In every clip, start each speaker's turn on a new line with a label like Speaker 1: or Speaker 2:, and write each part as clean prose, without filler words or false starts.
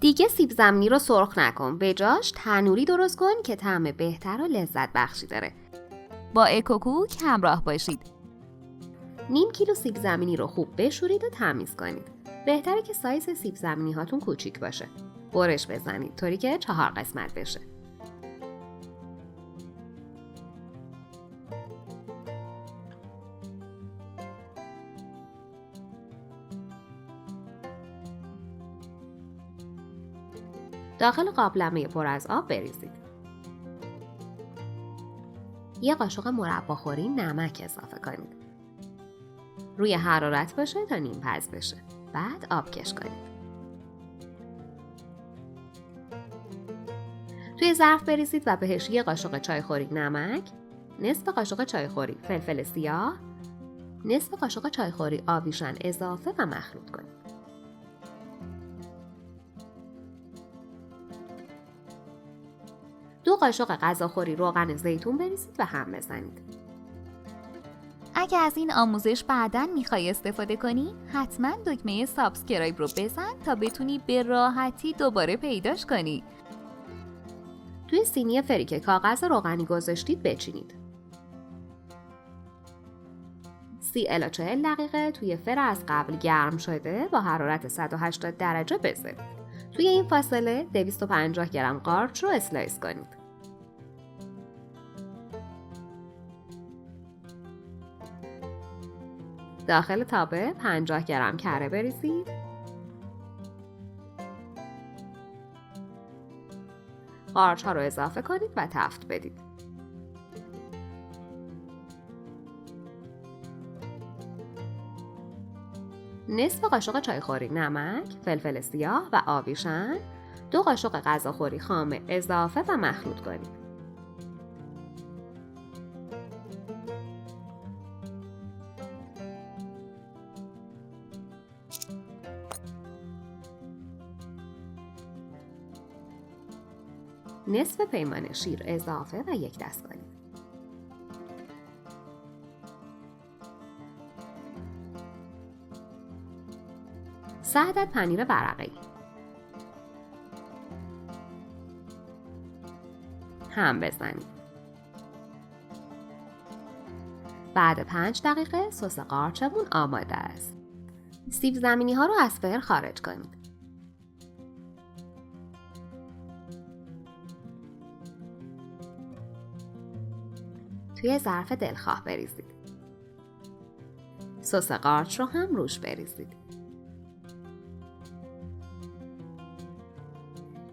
Speaker 1: دیگه سیب زمینی رو سرخ نکن، به جاش تنوری درست کن که طعم بهتر و لذت بخشی داره.
Speaker 2: با اکوکوک همراه باشید.
Speaker 1: نیم کیلو سیب زمینی رو خوب بشورید و تمیز کنید. بهتره که سایز سیب زمینی هاتون کوچیک باشه. برش بزنید طوری که 4 قسمت بشه. داخل قابلمه پر از آب بریزید. یه قاشق مرباخوری نمک اضافه کنید. روی حرارت باشه تا نیم پز بشه. بعد آب کش کنید. توی ظرف بریزید و بهش یه قاشق چایخوری نمک، نصف قاشق چایخوری فلفل سیاه، نصف قاشق چایخوری آویشن اضافه و مخلوط کنید. دو قاشق غذاخوری روغن زیتون بریزید و هم بزنید.
Speaker 2: اگه از این آموزش بعداً میخوای استفاده کنی، حتما دکمه سابسکرایب رو بزن تا بتونی به راحتی دوباره پیداش کنی.
Speaker 1: توی سینی فری که کاغذ روغنی گذاشتید بچینید. 30 الی 40 دقیقه توی فر از قبل گرم شده با حرارت 180 درجه بذارید. توی این فاصله 250 گرم قارچ رو اسلایس کنید. داخل تابه 50 گرم کره بریزید. قارچ ها رو اضافه کنید و تفت بدید. نصف قاشق چایخوری نمک، فلفل سیاه و آویشن، 2 قاشق غذاخوری خام اضافه و مخلوط کنید. نصف پیمانه شیر اضافه و یک دست کنید. سه عدد پنیر ورقه‌ای. هم بزنید. بعد 5 دقیقه سس قارچمون آماده است. سیب زمینی ها رو از فر خارج کنید. توی ظرف دلخواه بریزید. سس قارچ رو هم روش بریزید.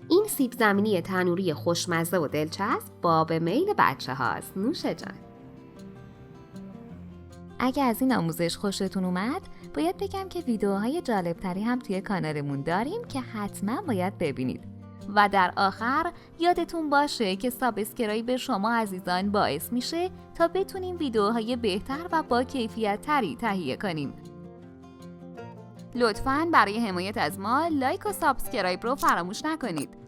Speaker 1: این سیب زمینی تنوری خوشمزه و دلچسب باب میل بچه هاست. نوش جان.
Speaker 2: اگه از این آموزش خوشتون اومد، باید بگم که ویدیوهای جالبتری هم توی کانالمون داریم که حتما باید ببینید. و در آخر یادتون باشه که سابسکرایب شما عزیزان باعث میشه تا بتونیم ویدیوهای بهتر و با کیفیت تری تهیه کنیم. لطفاً برای حمایت از ما لایک و سابسکرایب رو فراموش نکنید.